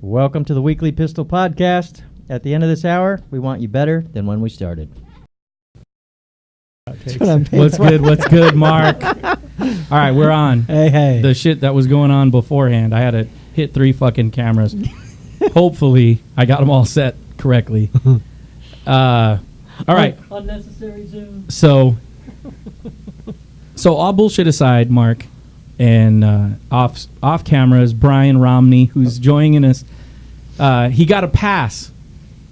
Welcome to the weekly Pistol Podcast. At the end of this hour, we want you better than when we started. What's good, Mark? All right, we're on. Hey. The shit that was going on beforehand, I had to hit 3 fucking cameras. Hopefully, I got them all set correctly. All right. Unnecessary zoom. So all bullshit aside, Mark, and off camera is Brian Romney, who's joining us. He got a pass,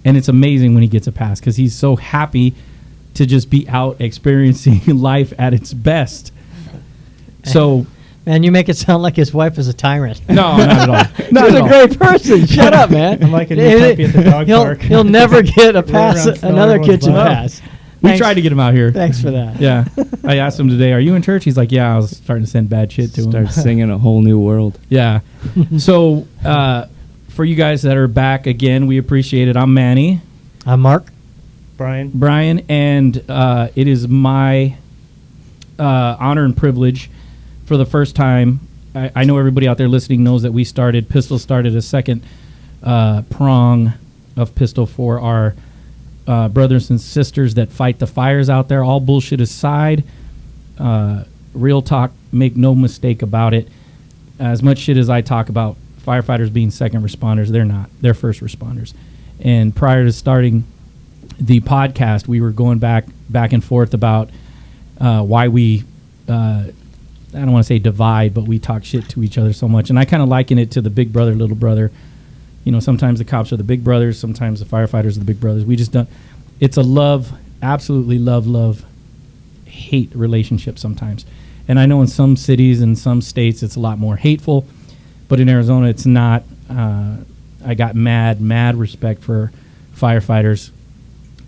and it's amazing when he gets a pass because he's so happy to just be out experiencing life at its best. So, man, you make it sound like his wife is a tyrant. No, not at all. She's a great person. Shut up, man. I'm like a new puppy at the dog park. He'll never get a pass, another kitchen pass. We tried to get him out here. Thanks for that. Yeah. I asked him today, are you in church? He's like, yeah, I was starting to send bad shit to him. Start singing A Whole New World. Yeah. So, for you guys that are back again, we appreciate it. I'm Manny. I'm Mark. Brian, and it is my honor and privilege for the first time. I know everybody out there listening knows that PISTLE started a second prong of PISTLE for our brothers and sisters that fight the fires out there. All bullshit aside, real talk, make no mistake about it. As much shit as I talk about firefighters being second responders, they're not. They're first responders. And prior to starting the podcast, we were going back and forth about why we, I don't want to say divide, but we talk shit to each other so much. And I kind of liken it to the big brother, little brother. You know, sometimes the cops are the big brothers, sometimes the firefighters are the big brothers. We just don't. It's a absolutely love, hate relationship sometimes. And I know in some cities and some states it's a lot more hateful, but in Arizona it's not. I got mad respect for firefighters.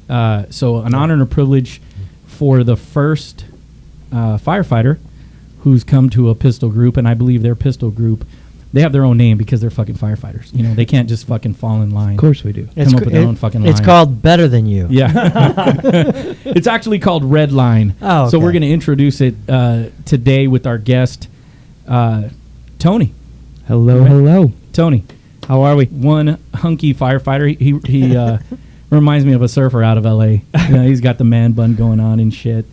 So an honor and a privilege for the first firefighter who's come to a PISTLE group, and I believe their PISTLE group, they have their own name because they're fucking firefighters. You know, they can't just fucking fall in line. Of course we do. Come up with their own fucking line. It's called Better Than You. Yeah. It's actually called Redline. Oh, okay. So we're going to introduce it today with our guest, Tony. Hello. Tony. How are we? One hunky firefighter. He reminds me of a surfer out of L.A. You know, he's got the man bun going on and shit.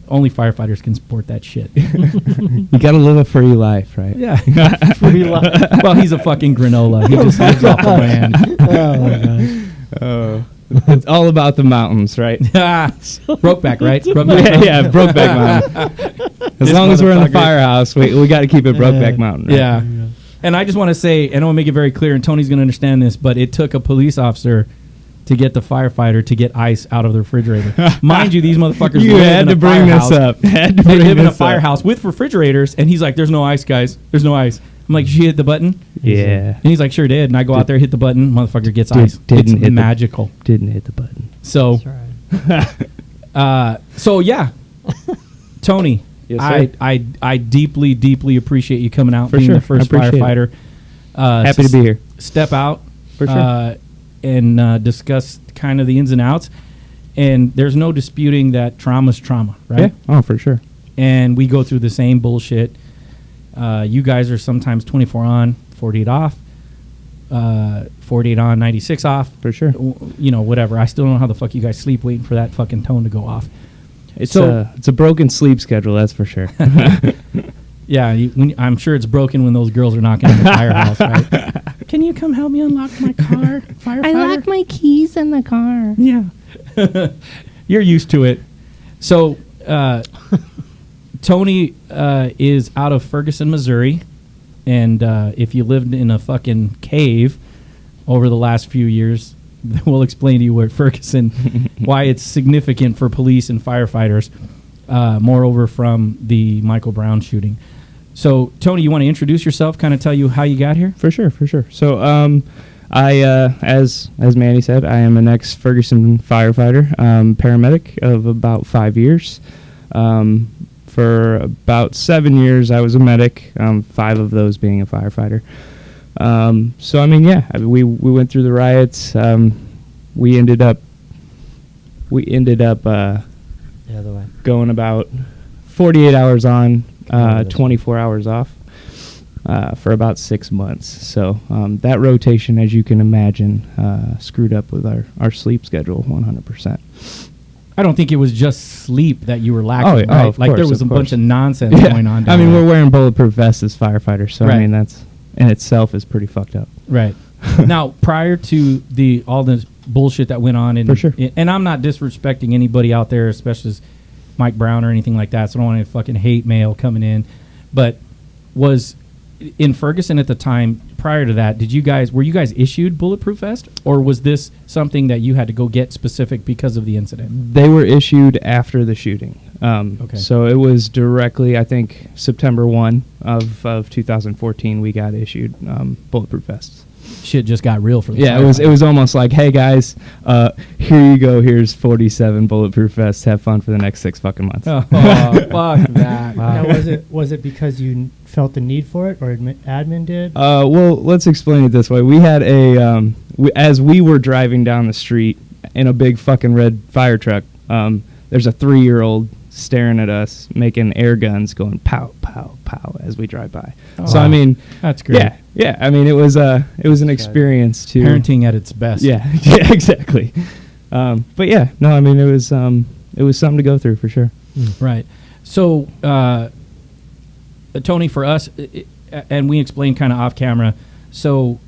Only firefighters can support that shit. You got to live a free life, right? Yeah. Free life. Well, he's a fucking granola. He just lives off the land. Oh, my gosh. Oh, it's all about the mountains, right? Brokeback, right? Brokeback. Yeah, Brokeback Mountain. As long as we're in the firehouse, we got to keep it Brokeback Mountain. Right? Yeah. And I just want to say, and I want to make it very clear, and Tony's going to understand this, but it took a police officer to get the firefighter to get ice out of the refrigerator. Mind you, these motherfuckers live in a firehouse. They live in a firehouse with refrigerators, and he's like, there's no ice, guys. There's no ice. I'm like, did you hit the button? Yeah. And he's like, sure did. And I go out there, hit the button, motherfucker gets ice. It's magical. Didn't hit the button. So, That's right. yeah. Tony, Yes, sir. I deeply appreciate you coming out, For being sure. the first firefighter. Happy to be here. Step out. For sure. And discuss kind of the ins and outs. And there's no disputing that trauma's trauma, right? Yeah. Oh, for sure. And we go through the same bullshit. You guys are sometimes 24 on, 48 off, 48 on, 96 off. For sure. You know, whatever. I still don't know how the fuck you guys sleep waiting for that fucking tone to go off. It's a broken sleep schedule, that's for sure. Yeah, I'm sure it's broken when those girls are knocking on the firehouse, right? Can you come help me unlock my car, firefighter? I locked my keys in the car. Yeah. You're used to it. So, Tony is out of Ferguson, Missouri. And if you lived in a fucking cave over the last few years, we'll explain to you where Ferguson, why it's significant for police and firefighters, moreover from the Michael Brown shooting. So, Tony, you want to introduce yourself, kind of tell you how you got here? For sure. So, I, as Manny said, I am an ex-Ferguson firefighter, paramedic of about 5 years. For about 7 years, I was a medic, 5 of those being a firefighter. So, I mean, yeah, we went through the riots. We ended up The other way. going about 48 hours on, 24 hours off. for about 6 months. So that rotation, as you can imagine, screwed up with our sleep schedule 100%. I don't think it was just sleep that you were lacking, Oh, right? of Like course, there was of a bunch course. of nonsense going on down I mean, there. we're wearing bulletproof vests as firefighters, so Right. I mean, that's in itself is pretty fucked up. Right. Now, prior to all this bullshit that went on, and, For sure. and I'm not disrespecting anybody out there, especially as Mike Brown or anything like that, so I don't want any fucking hate mail coming in, but was in Ferguson at the time, prior to that, were you guys issued bulletproof vest, or was this something that you had to go get specific because of the incident? They were issued after the shooting. Okay. So it was directly, I think, September 1 of 2014, we got issued bulletproof vests. Shit just got real for the Yeah, it was almost like, hey guys, here you go. Here's 47 bulletproof vests. Have fun for the next 6 fucking months. Oh, fuck that. Now, was it because you felt the need for it, or admin did? Well, let's explain it this way. We had as we were driving down the street in a big fucking red fire truck, there's a 3-year-old staring at us, making air guns going pow, pow, pow as we drive by. Oh, So, wow. I mean, That's great. yeah. I mean, it was an experience to Parenting at its best. Yeah, yeah, exactly. But yeah, no, I mean, it was something to go through for sure. Right. So, Tony, for us, and we explained kind of off camera, so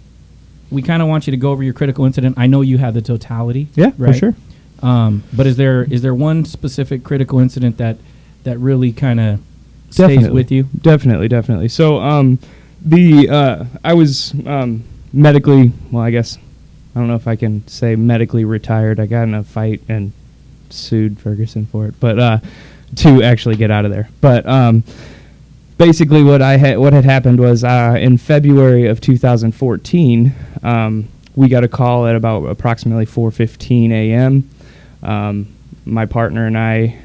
we kind of want you to go over your critical incident. I know you had the totality. Yeah, right? for sure. But is there one specific critical incident that really kind of stays with you? Definitely. So, I was medically, well, I guess, I don't know if I can say medically retired. I got in a fight and sued Ferguson for it, but to actually get out of there. But basically, what had happened was in February of 2014, we got a call at about approximately 4:15 a.m. My partner and I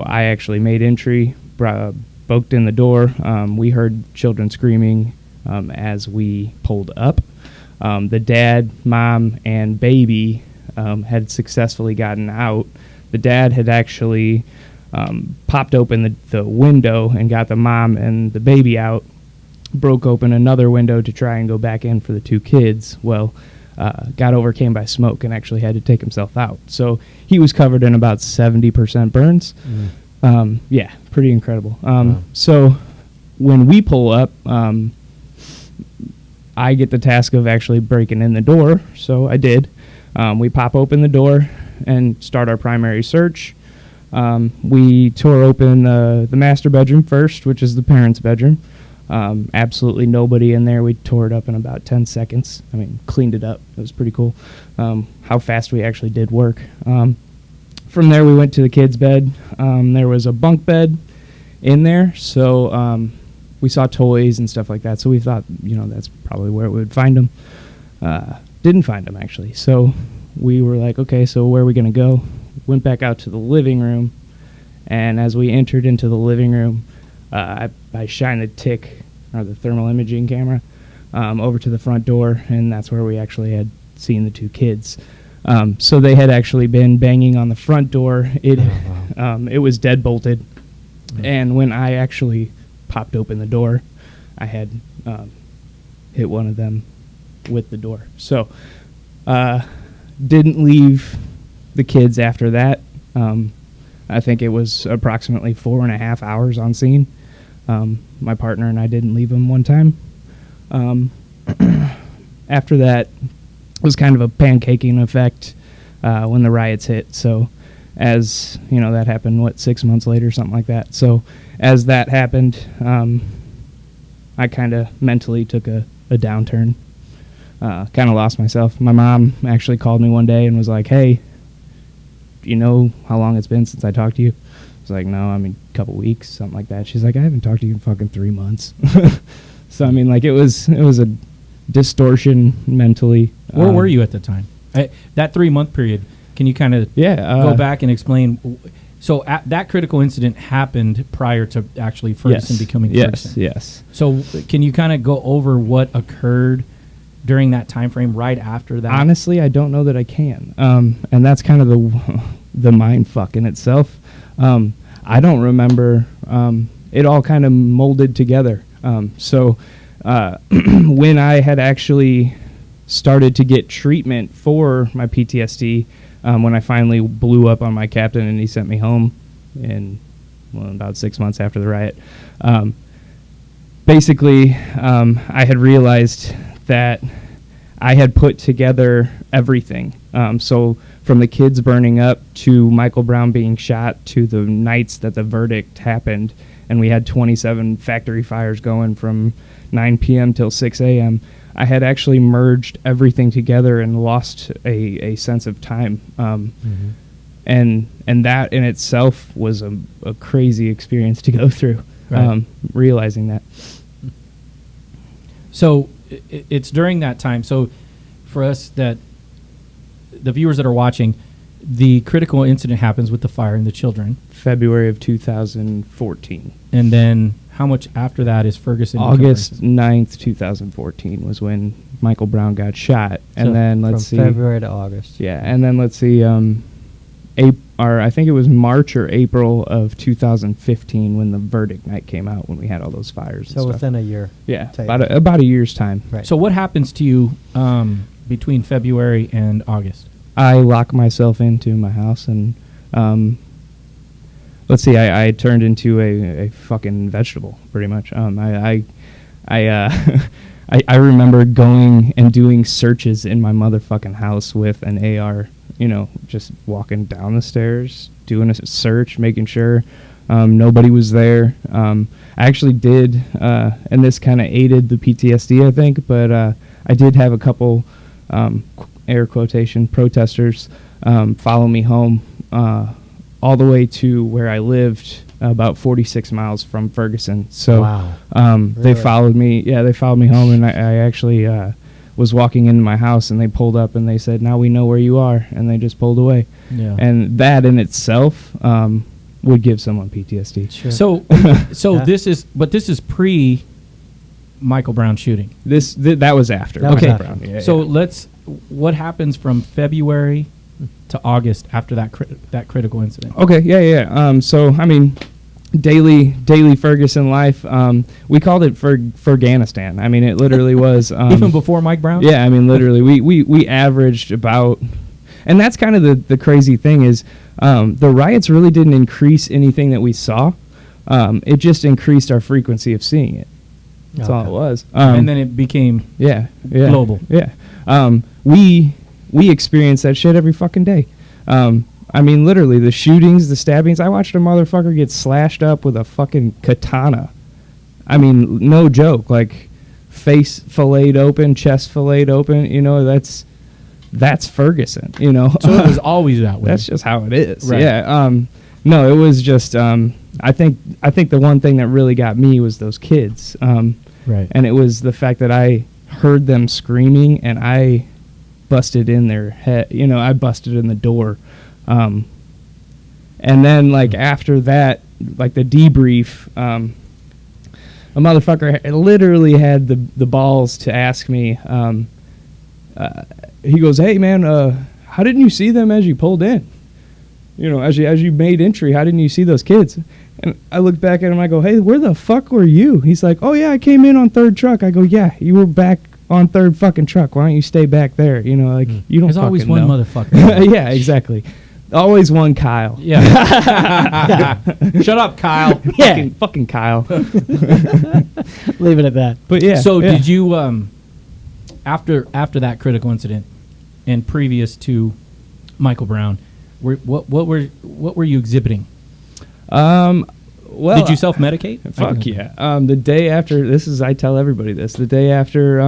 actually made entry, poked in the door. We heard children screaming as we pulled up. The dad, mom, and baby had successfully gotten out. The dad had actually popped open the window and got the mom and the baby out, broke open another window to try and go back in for the 2 kids. Well, got overcame by smoke and actually had to take himself out. So he was covered in about 70% burns. Yeah, pretty incredible. So when we pull up, I get the task of actually breaking in the door, so I did. We pop open the door and start our primary search. We tore open the master bedroom first, which is the parents' bedroom. Absolutely nobody in there. We tore it up in about 10 seconds. I mean, cleaned it up. It was pretty cool how fast we actually did work. From there, we went to the kids' bed. There was a bunk bed in there, so we saw toys and stuff like that. So we thought, that's probably where we would find them. Didn't find them, actually. So we were like, okay, so where are we going to go? Went back out to the living room, and as we entered into the living room, I shined the TIC, or the thermal imaging camera, over to the front door, and that's where we actually had seen the 2 kids. So they had actually been banging on the front door. It was dead bolted, and when I actually popped open the door, I had hit one of them with the door. So didn't leave the kids after that. I think it was approximately 4.5 hours on scene. My partner and I didn't leave them one time. After that, it was kind of a pancaking effect when the riots hit. So as, that happened, 6 months later, something like that. So as that happened, I kind of mentally took a downturn, kind of lost myself. My mom actually called me one day and was like, hey, do you know how long it's been since I talked to you? I was like, no, a couple weeks, something like that. She's like, I haven't talked to you in fucking 3 months. So, it was a distortion mentally. Where were you at the time? That 3-month period, can you kind of go back and explain? So that critical incident happened prior to actually Ferguson becoming Ferguson. Yes. So can you kind of go over what occurred during that time frame right after that? Honestly, I don't know that I can. And that's kind of the mind fuck in itself. I don't remember. It all kind of molded together. So when I had actually started to get treatment for my PTSD, when I finally blew up on my captain and he sent me home in about 6 months after the riot, basically I had realized that I had put together everything. So from the kids burning up to Michael Brown being shot to the nights that the verdict happened, and we had 27 factory fires going from 9 p.m. till 6 a.m., I had actually merged everything together and lost a sense of time. And that in itself was a crazy experience to go through, Right. realizing that. So it's during that time. So for us, that the viewers that are watching, the critical incident happens with the fire and the children. February of 2014. And then how much after that is Ferguson? August 9th, 2014 was when Michael Brown got shot. And So then from let's see. February to August. Yeah, and then let's see. I think it was March or April of 2015 when the verdict night came out, when we had all those fires. So and stuff. within a year. Yeah, type. about a year's time. Right. So what happens to you between February and August? I lock myself into my house and let's see. I turned into a fucking vegetable, pretty much. I remember going and doing searches in my motherfucking house with an AR. Just walking down the stairs, doing a search, making sure nobody was there. I actually did, and this kind of aided the PTSD, I think, but I did have a couple, air quotation, protesters follow me home all the way to where I lived, about 46 miles from Ferguson. So Wow. they Really? followed me. Yeah, they followed me home, and I actually was walking into my house, and they pulled up and they said, "Now we know where you are," and they just pulled away. Yeah. And that in itself would give someone PTSD. Sure. So Yeah. this is pre Michael Brown shooting. That was after. That was Okay. after. Brown. Yeah, So yeah. what happens from February to August after that critical incident? Okay, yeah. So I mean, daily Ferguson life. We called it Ferganistan. I mean, it literally was. Even before Mike Brown? Yeah, I mean, literally, we averaged about, and that's kind of the crazy thing is, the riots really didn't increase anything that we saw. It just increased our frequency of seeing it. That's all Okay. it was. And then it became yeah, global. Yeah. We experience that shit every fucking day. I mean, literally, the shootings, the stabbings. I watched a motherfucker get slashed up with a fucking katana. I mean, no joke. Like, face filleted open, chest filleted open. That's Ferguson. So it was always that way. That's just how it is. Right. Yeah. No, it was just. I think the one thing that really got me was those kids. right. And it was the fact that I heard them screaming, and I busted in their head. I busted in the door. And then, like, after that, like, the debrief, a motherfucker literally had the balls to ask me, he goes, "Hey, man, how didn't you see them as you pulled in? As you made entry, how didn't you see those kids?" And I looked back at him, I go, "Hey, where the fuck were you?" He's like, "Oh, yeah, I came in on third truck." I go, "Yeah, you were back on third fucking truck. Why don't you stay back there?" You don't There's always fucking one know. motherfucker. Yeah, exactly. Always one Kyle. Yeah. Shut up, Kyle. Yeah. Fucking Kyle. Leave it at that. But yeah. So yeah. did you after that critical incident and previous to Michael Brown, what were you exhibiting? Well, Did you self-medicate? Fuck yeah. The day after, I tell everybody this. The day after,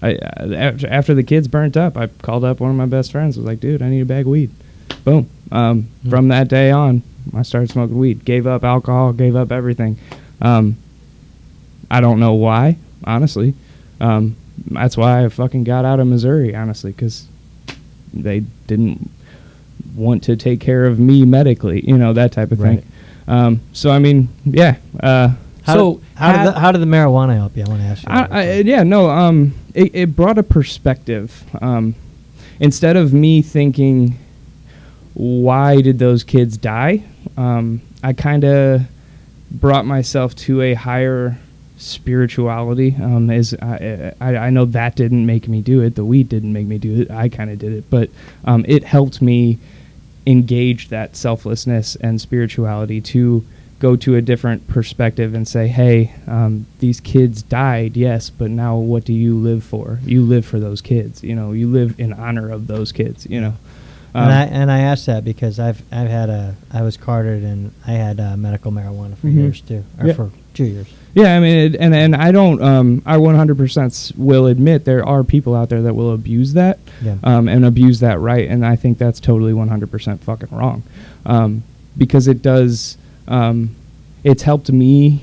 after the kids burnt up, I called up one of my best friends. Was like, "Dude, I need a bag of weed." Boom. From that day on, I started smoking weed. Gave up alcohol. Gave up everything. I don't know why, honestly. That's why I fucking got out of Missouri, honestly, because they didn't want to take care of me medically, that type of thing. So I mean, yeah. How did the marijuana help you? I want to ask you. It brought a perspective. Instead of me thinking, why did those kids die? I kind of brought myself to a higher spirituality. I know that didn't make me do it. The weed didn't make me do it. I kind of did it, but it helped me engage that selflessness and spirituality to go to a different perspective and say, hey, these kids died, yes, but now what do you live for? You live for those kids. You know, you live in honor of those kids. You know. And I asked that because I was carded and I had medical marijuana for years too, or for 2 years. Yeah, I mean, and I don't, I 100% will admit there are people out there that will abuse that, and abuse that right, and I think that's totally 100% fucking wrong, because it does, it's helped me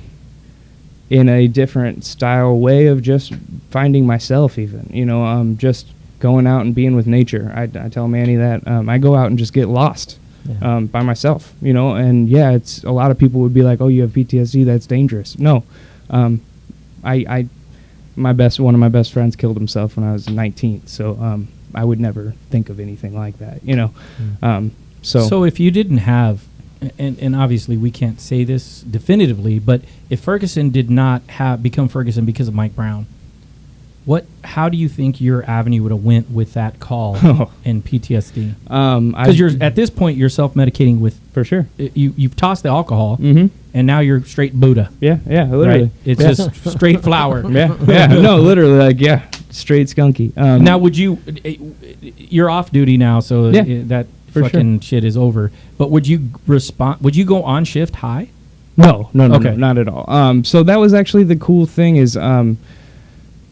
in a different style way of just finding myself even, you know, just going out and being with nature. I tell Manny that I go out and just get lost. By myself, you know, and yeah, it's a lot of people would be like, "Oh, you have PTSD, that's dangerous." No, one of my best friends killed himself when I was 19, so I would never think of anything like that, you know. So if you didn't have, and obviously we can't say this definitively, but if Ferguson did not become Ferguson because of Mike Brown, how do you think your avenue would have went with that call and PTSD? Because you're at this point you're self-medicating with, for sure. You've tossed the alcohol, and now you're straight Buddha. Yeah, literally. Right? It's just straight flower. No, literally, like straight skunky. Now, would you? You're off duty now, so that fucking shit is over. But would you respond? Would you go on shift high? No, Okay. no, not at all. So that was actually the cool thing is.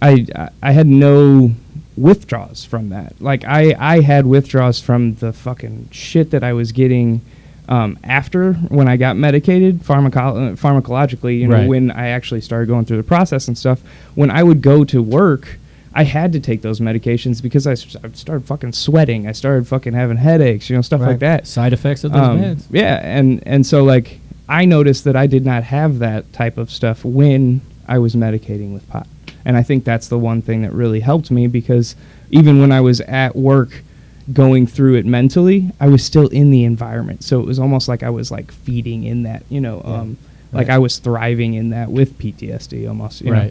I had no withdrawals from that. Like I had withdrawals from the fucking shit that I was getting after when I got medicated pharmacologically. You know, when I actually started going through the process and stuff. When I would go to work, I had to take those medications because I started fucking sweating. I started fucking having headaches. You know, stuff like that. Side effects of those meds. Yeah, and so like I noticed that I did not have that type of stuff when I was medicating with pot. And I think that's the one thing that really helped me because even when I was at work going through it mentally, I was still in the environment. So it was almost like I was like feeding in that, you know, like I was thriving in that with PTSD almost. You know?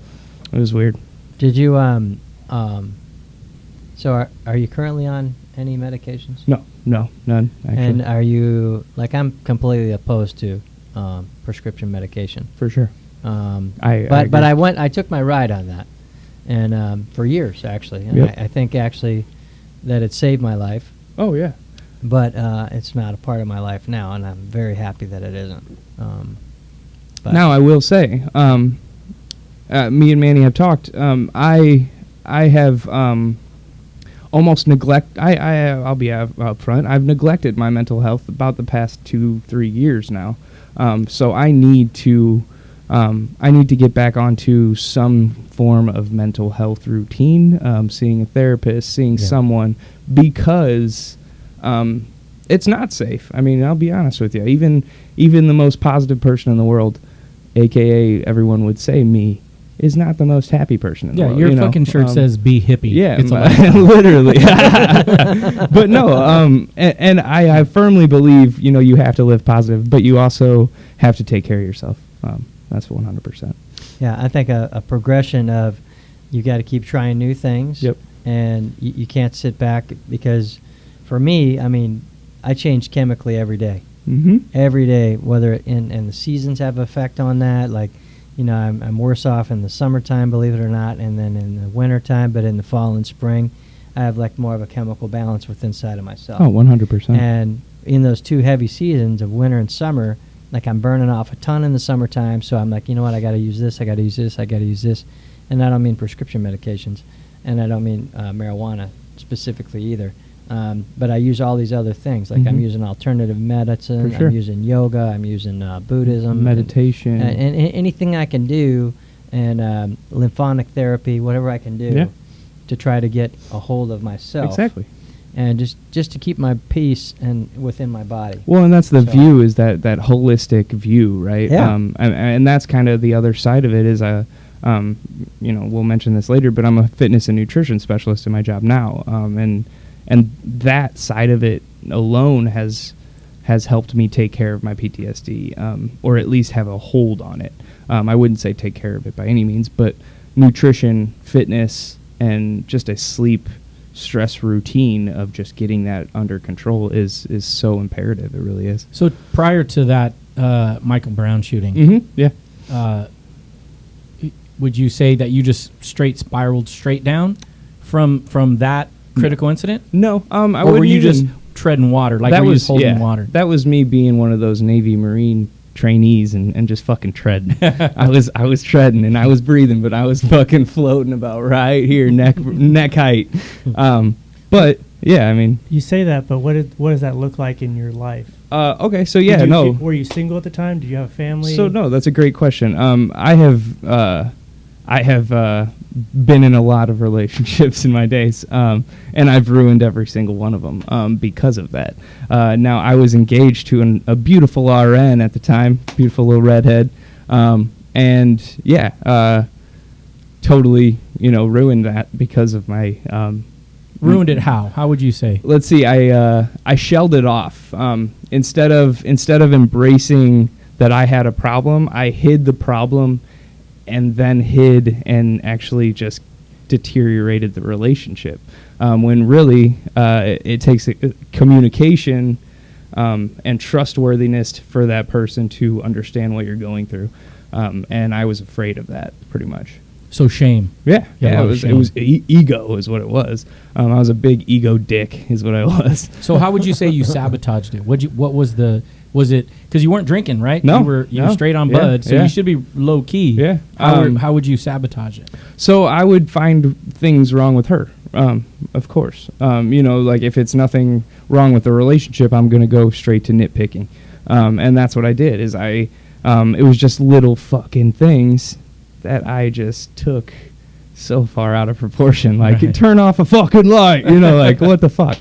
It was weird. Did you, so are you currently on any medications? No, none, actually. And are you, like I'm completely opposed to prescription medication. For sure. But I took my ride on that, and for years actually, and I think actually that it saved my life. Oh yeah. But it's not a part of my life now, and I'm very happy that it isn't. But now I will say, me and Manny have talked. I have almost I'll be up front. I've neglected my mental health about the past 2-3 years now. So I need to get back onto some form of mental health routine, seeing a therapist, seeing someone, because it's not safe. I mean, I'll be honest with you. Even the most positive person in the world, a.k.a. everyone would say me, is not the most happy person in the world. Yeah, your fucking shirt says "Be hippie." Yeah, it's literally. But no, and I firmly believe, you know, you have to live positive, but you also have to take care of yourself. That's 100%. Yeah, I think a progression of you got to keep trying new things. Yep. And you can't sit back because, for me, I mean, I change chemically every day. Mm-hmm. Every day, whether and the seasons have effect on that. Like, you know, I'm worse off in the summertime, believe it or not, and then in the wintertime, but in the fall and spring, I have like more of a chemical balance within inside of myself. Oh, 100%. And in those two heavy seasons of winter and summer, like I'm burning off a ton in the summertime, so I'm like, you know what, I got to use this, I got to use this, I got to use this. And I don't mean prescription medications, and I don't mean marijuana specifically either. But I use all these other things, like I'm using alternative medicine, For sure. I'm using yoga, I'm using Buddhism, meditation, and anything I can do, and lymphatic therapy, whatever I can do to try to get a hold of myself. Exactly. And just to keep my peace and within my body. Well, and that's the view, is that holistic view, right? Yeah. And that's kind of the other side of it is, you know, we'll mention this later, but I'm a fitness and nutrition specialist in my job now. And that side of it alone has has helped me take care of my PTSD, or at least have a hold on it. I wouldn't say take care of it by any means, but nutrition, fitness, and just a sleep stress routine of just getting that under control is so imperative. It really is. So prior to that Michael Brown shooting, Mm-hmm. Yeah. would you say that you just straight spiraled straight down from that critical incident? No. I Or wouldn't were you even, just treading water? Like that were you was just holding water? That was me being one of those Navy Marine trainees and just fucking treading. I was treading and I was breathing, but I was fucking floating about right here, neck height. But yeah, I mean, You say that, but what does that look like in your life? okay, so yeah, Were you single at the time? Did you have a family? So no, that's a great question. I have been in a lot of relationships in my days, and I've ruined every single one of them because of that. Now I was engaged to a beautiful RN at the time, beautiful little redhead, and yeah, totally, ruined that because of my. Ruined it how? How would you say? Let's see. I shelled it off. Instead of embracing that I had a problem, I hid the problem, and then hid and actually just deteriorated the relationship. When really it takes communication and trustworthiness for that person to understand what you're going through. And I was afraid of that, pretty much. So shame. Yeah, Yeah, a lot of it shame. was ego is what it was. I was a big ego dick is what I was. So how would you say you sabotaged it? Was it because you weren't drinking, right? No, you were no. straight on Yeah, bud, so yeah. you should be low key. Yeah. How would you sabotage it? So I would find things wrong with her, of course. Like if it's nothing wrong with the relationship, I'm going to go straight to nitpicking. And that's what I did is it was just little fucking things that I just took so far out of proportion. Like, Right. turn off a fucking light, like, what the fuck,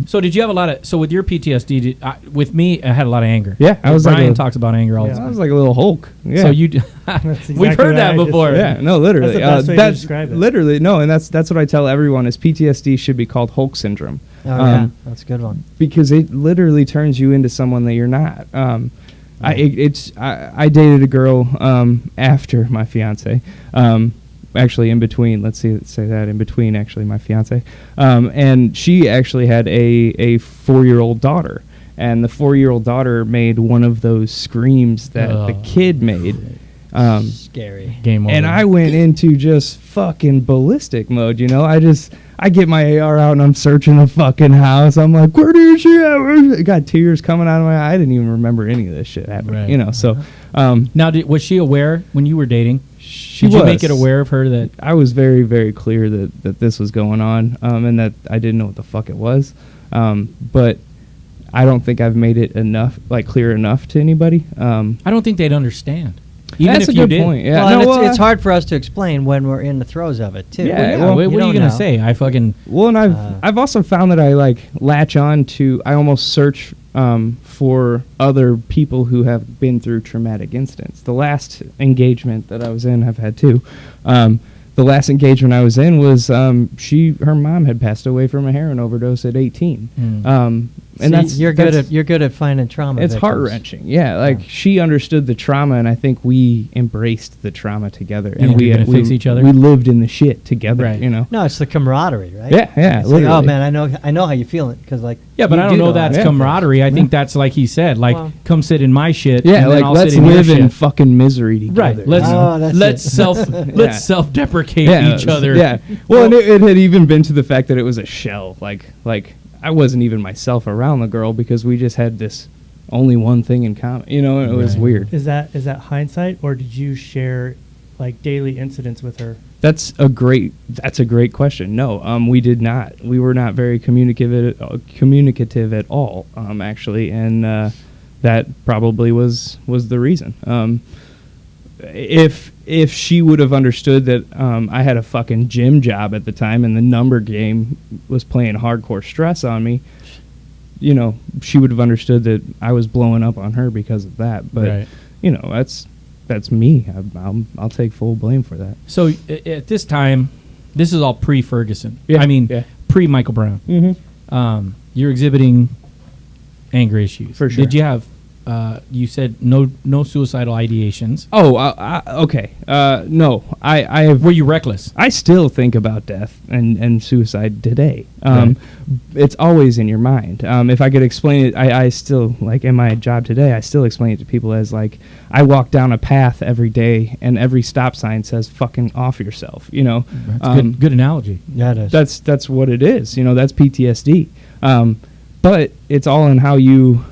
So did you have a lot of? So with your PTSD, with me, I had a lot of anger. Yeah, I was like Brian a- talks about anger all the Yeah. time. I was like a little Hulk. Yeah. So you, That's we've exactly heard what that I just before. said. Yeah, no, literally. That's the best way to describe it. Literally, no, and that's what I tell everyone is PTSD should be called Hulk syndrome. Oh, yeah, that's a good one. Because it literally turns you into someone that you're not. I dated a girl after my fiance. Actually, in between. Let's say that in between. Actually, my fiance, and she actually had a 4-year-old daughter, and the 4-year-old daughter made one of those screams that the kid made. Scary. Game over. And I went into just fucking ballistic mode, I get my AR out and I'm searching the fucking house. I'm like, where is she at? I got tears coming out of my eye. I didn't even remember any of this shit happening, Right. So, Now, was she aware when you were dating? she Did you was. make it aware of her that? I was very, very clear that this was going on, and that I didn't know what the fuck it was. But I don't think I've made it clear enough to anybody. I don't think they'd understand. Even That's if a you good did. point. Yeah, Well, no, and it's hard for us to explain when we're in the throes of it, too. Yeah, Well, well, what are you don't gonna know. say? I fucking Well, and I've also found that I latch on to. I almost search for other people who have been through traumatic incidents. The last engagement that I was in, I've had two. The last engagement I was in was her mom had passed away from a heroin overdose at 18. And See, you're good at finding trauma. it's victims. heart-wrenching. Yeah, she understood the trauma, and I think we embraced the trauma together. Yeah, And you're gonna fix each other? We lived in the shit together, Right. No, it's the camaraderie, right? Yeah, It's like, oh literally. man, I know how you feel it because yeah, but you I don't do know that's Yeah. camaraderie. I think that's like he said, Well- come sit in my shit. Yeah, and then I'll let's sit in your live in shit. fucking misery together. Right. Let's Oh, that's let's it. let's self-deprecate Yeah, each other. Yeah. Well, and it had even been to the fact that it was a shell. Like I wasn't even myself around the girl because we just had this only one thing in common. And it was Right. weird. Is that hindsight, or did you share daily incidents with her? That's a great question. No, we did not. We were not very communicative at all, actually, and that probably was the reason. If she would have understood that I had a fucking gym job at the time and the number game was playing hardcore stress on me, she would have understood that I was blowing up on her because of that. But Right. that's me. I'll take full blame for that. So at this time, this is all pre-Ferguson. Yeah, I mean, yeah. pre-Michael Brown. Mm-hmm. You're exhibiting anger issues. For sure. Did you have? You said no suicidal ideations. Oh, okay. No, I have. Were you reckless? I still think about death and suicide today. It's always in your mind. If I could explain it, I still, like, in my job today, I still explain it to people as, like, I walk down a path every day, and every stop sign says "fucking off yourself." You know, That's good analogy. Yeah, it is. that's what it is. You know, that's PTSD. But it's all in how you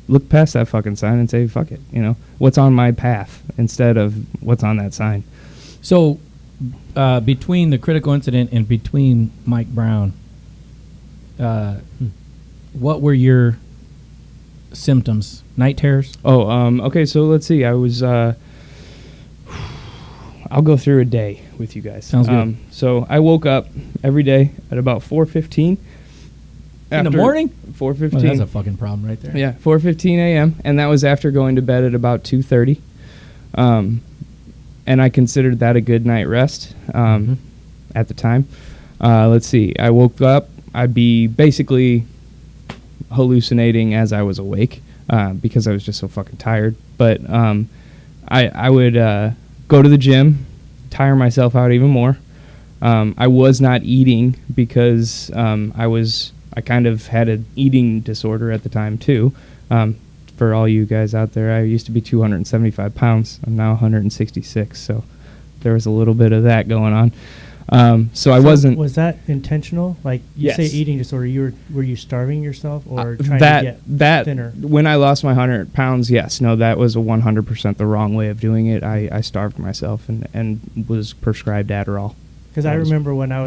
look past that fucking sign and say, "Fuck it." You know, what's on my path instead of what's on that sign. So, between the critical incident and between Mike Brown, what were your symptoms? Night terrors? Oh, okay. So let's see. I was. I'll go through a day with you guys. Sounds good. So I woke up every day at about 4:15. In the morning? 4:15. Well, that's a fucking problem right there. Yeah, 4:15 a.m. and that was after going to bed at about 2:30. And I considered that a good night rest at the time. Let's see. I woke up. I'd be basically hallucinating as I was awake because I was just so fucking tired. But I would go to the gym, tire myself out even more. I was not eating because I kind of had an eating disorder at the time too. For all you guys out there, I used to be 275 pounds. I'm now 166, so there was a little bit of that going on. So I wasn't. Was that intentional? Like you say, Yes. eating disorder. Were you starving yourself or trying that to get that thinner? when I lost my 100 pounds, yes, no, that was a 100% the wrong way of doing it. I starved myself and was prescribed Adderall. Because I That was- remember when I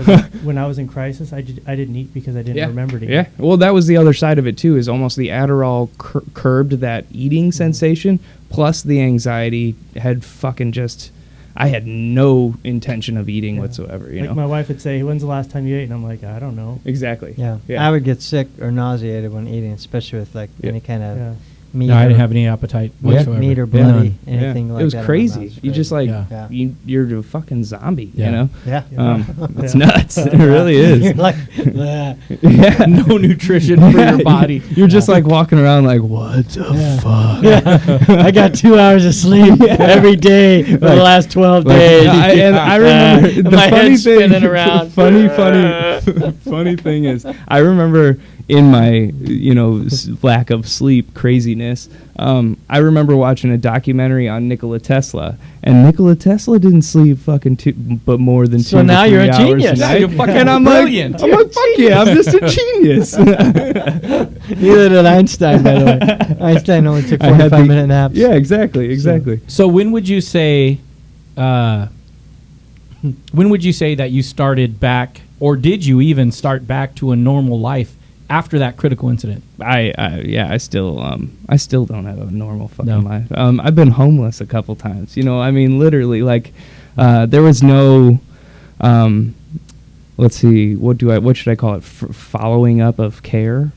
was in crisis, I didn't eat because I didn't remember to eat. Yeah, well, that was the other side of it too. Is almost the Adderall curbed that eating sensation, plus the anxiety had fucking just. I had no intention of eating Yeah. whatsoever. You Like know, my wife would say, "When's the last time you ate?" And I'm like, "I don't know." exactly. Yeah. Yeah. I would get sick or nauseated when eating, especially with like Yeah. any kind of Yeah. meat. No, I or- didn't have any appetite whatsoever. meat or Yeah. bloody, Yeah. anything like it was that. in my crazy. mouth. You just like Yeah. you're a fucking zombie. Yeah. You know, Yeah. it's Yeah. nuts. It really is. like, Yeah. No nutrition for your body. You're just like walking around like, what the fuck? yeah. I got 2 hours of sleep every day for the Like- last 12 Like, days. and I remember the my funny head's thing. spinning around. Funny thing is, I remember in my lack of sleep craziness. I remember watching a documentary on Nikola Tesla, and Nikola Tesla didn't sleep fucking but more than 2 So to now 3 you're a hours genius. night. Now you're fucking and I'm brilliant. Like, I'm like, fuck yeah, I'm just a genius. Neither did Einstein, by the way. Einstein only took I had 45-minute naps. Yeah, exactly. So when would you say that you started back, or did you even start back to a normal life after that critical incident? I still don't have a normal fucking No. life. I've been homeless a couple times. You know, I mean, literally, like, there was no, let's see, what should I call it? Following up of care,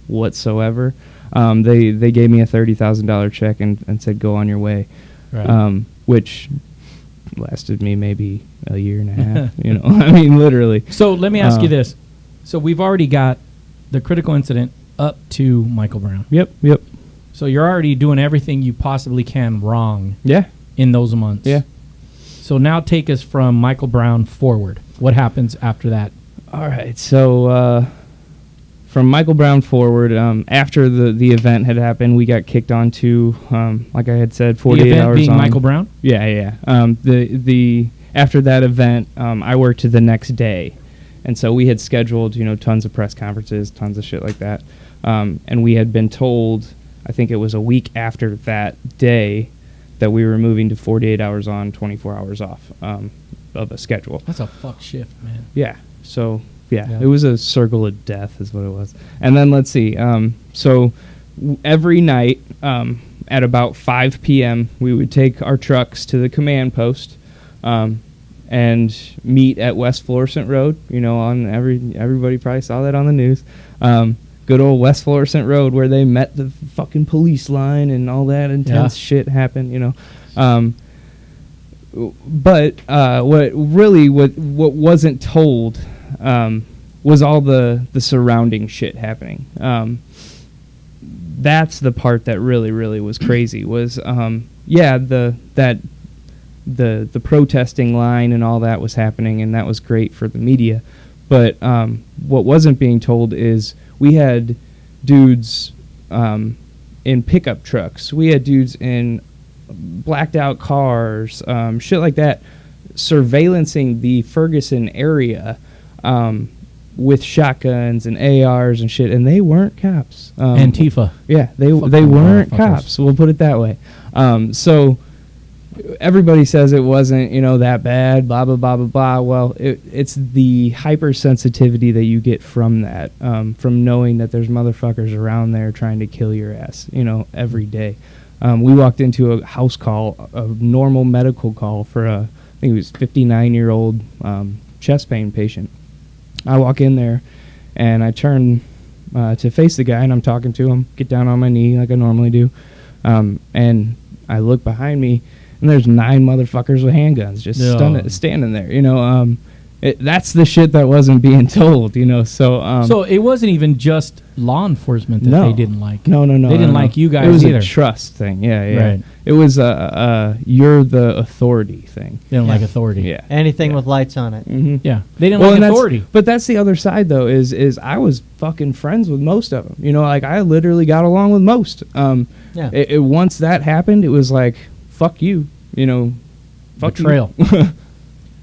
whatsoever. They gave me a $30,000 check and said, go on your way. Right. Which lasted me maybe a year and a half. You know, I mean, literally. So let me ask you this. So we've already got the critical incident up to Michael Brown. Yep. So you're already doing everything you possibly can wrong Yeah. in those months. Yeah. So now take us from Michael Brown forward. What happens after that? All right. So from Michael Brown forward, after the event had happened, we got kicked onto, like I had said, 48 the event hours being on. Michael Brown? Yeah. The after that event, I worked the next day. And so we had scheduled, tons of press conferences, tons of shit like that. And we had been told, I think it was a week after that day, that we were moving to 48 hours on, 24 hours off of a schedule. That's a fuck shift, man. Yeah. So, Yeah. it was a circle of death is what it was. And then let's see. Every night at about 5 p.m., we would take our trucks to the command post and meet at West Florissant Road. On everybody probably saw that on the news. Good old West Florissant Road where they met the fucking police line and all that intense shit happened. But what wasn't told was all the surrounding shit happening. that's the part that really was crazy. Was the protesting line and all that was happening, and that was great for the media. But what wasn't being told is we had dudes in pickup trucks. We had dudes in blacked out cars, shit like that, surveillancing the Ferguson area with shotguns and ARs and shit, and they weren't cops. Antifa. Yeah, they Fucking weren't motherfuckers. cops. We'll put it that way. So everybody says it wasn't, that bad, blah, blah, blah, blah, blah. Well, it's the hypersensitivity that you get from that, from knowing that there's motherfuckers around there trying to kill your ass, every day. We walked into a house call, a normal medical call for I think it was 59-year-old chest pain patient. I walk in there, and I turn to face the guy, and I'm talking to him, get down on my knee like I normally do, and I look behind me, and there's 9 motherfuckers with handguns just standing there. That's the shit that wasn't being told, So, So it wasn't even just law enforcement that they didn't like. No. They didn't like you guys either. It was either. a trust thing. Yeah. Right. It was you're the authority thing. They didn't like authority. Yeah. Anything with lights on it. Mm-hmm. Yeah. They didn't Well, like and authority. but that's the other side, though, is I was fucking friends with most of them. Like, I literally got along with most. Yeah. Once that happened, it was like, fuck you. Fuck Betrayal. you.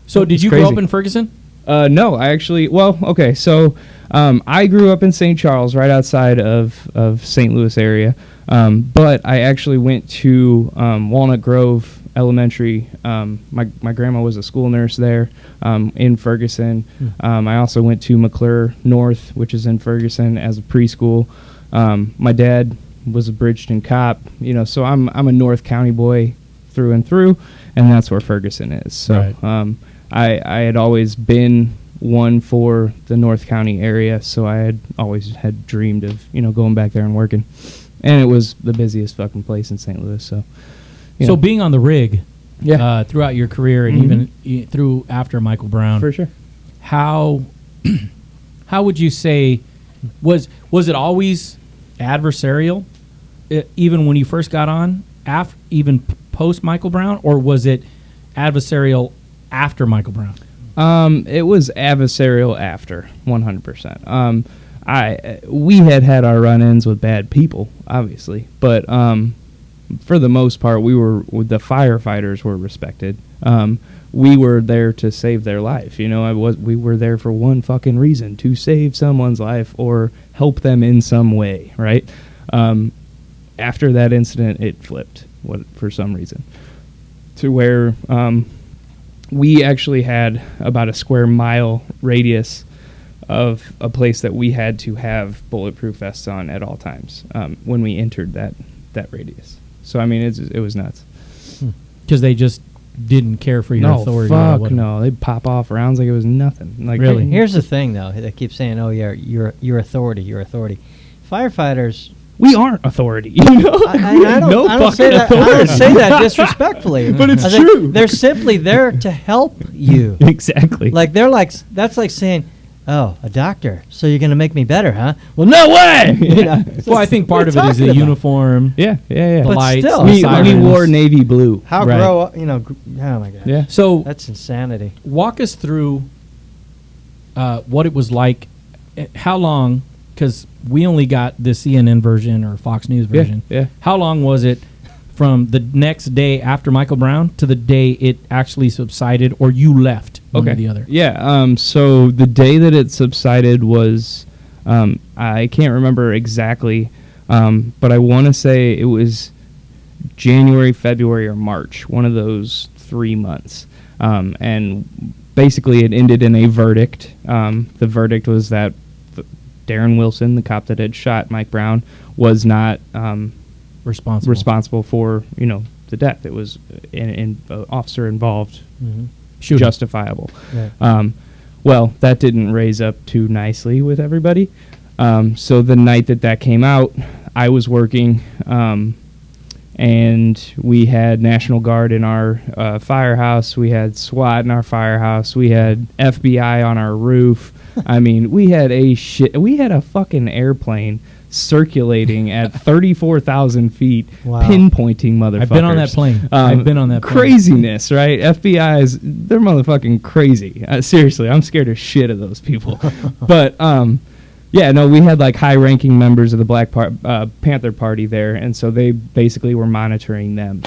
So did It's you grow crazy. up in Ferguson? No, I actually, okay, so I grew up in St. Charles, right outside of St. Louis area, but I actually went to Walnut Grove Elementary. My grandma was a school nurse there in Ferguson. I also went to McClure North, which is in Ferguson, as a preschool. My dad was a Bridgeton cop, so I'm a North County boy through and through, and that's where Ferguson is. So Right. I had always been one for the North County area, so I had always had dreamed of going back there and working, and it was the busiest fucking place in St. Louis. So, So being on the rig, yeah, throughout your career and Mhm. even through after Michael Brown, for sure. how would you say was it always adversarial, even when you first got on, even post Michael Brown, or was it adversarial after Michael Brown? It was adversarial after 100%. We had our run-ins with bad people, obviously, but for the most part, the firefighters were respected. We were there to save their life. We were there for one fucking reason: to save someone's life or help them in some way, right? After that incident, it flipped for some reason to where we actually had about a square mile radius of a place that we had to have bulletproof vests on at all times when we entered that radius. So, I mean, it was nuts. Because they just didn't care for your authority. or Fuck whatever. no. They'd pop off rounds like it was nothing. Like, Really? Here's the thing, though. They keep saying, "Oh, yeah, your authority, your authority." Firefighters. we aren't authority. I We don't, have no I don't fucking say that. I don't authority. say that disrespectfully. But it's I think true. They're simply there to help you. Exactly. That's like saying, "Oh, a doctor, so you're gonna make me better, huh?" Well, no way. Well, I think part of it is the uniform, yeah. the But lights, still. the We sirens. wore navy blue. How Right. grow up? Oh my god. Yeah. So That's insanity. walk us through what it was like. How long? Because we only got the CNN version or Fox News version. Yeah. How long was it from the next day after Michael Brown to the day it actually subsided, or you left? One or the other. Yeah. So the day that it subsided was, I can't remember exactly, but I want to say it was January, February, or March. One of those 3 months. And basically, it ended in a verdict. The verdict was that Darren Wilson, the cop that had shot Mike Brown, was not responsible for the death. It was an officer involved, Shooting. justifiable. Right. Well, that didn't raise up too nicely with everybody. So the night that came out, I was working, and we had National Guard in our firehouse. We had SWAT in our firehouse. We had FBI on our roof. I mean, we had a fucking airplane circulating at 34,000 feet, Wow. pinpointing motherfuckers. I've been on that plane. I've been on that plane. Craziness, right? they're motherfucking crazy. Seriously, I'm scared as shit of those people. But yeah, no, we had like high-ranking members of the Black Panther Party there, and so they basically were monitoring them.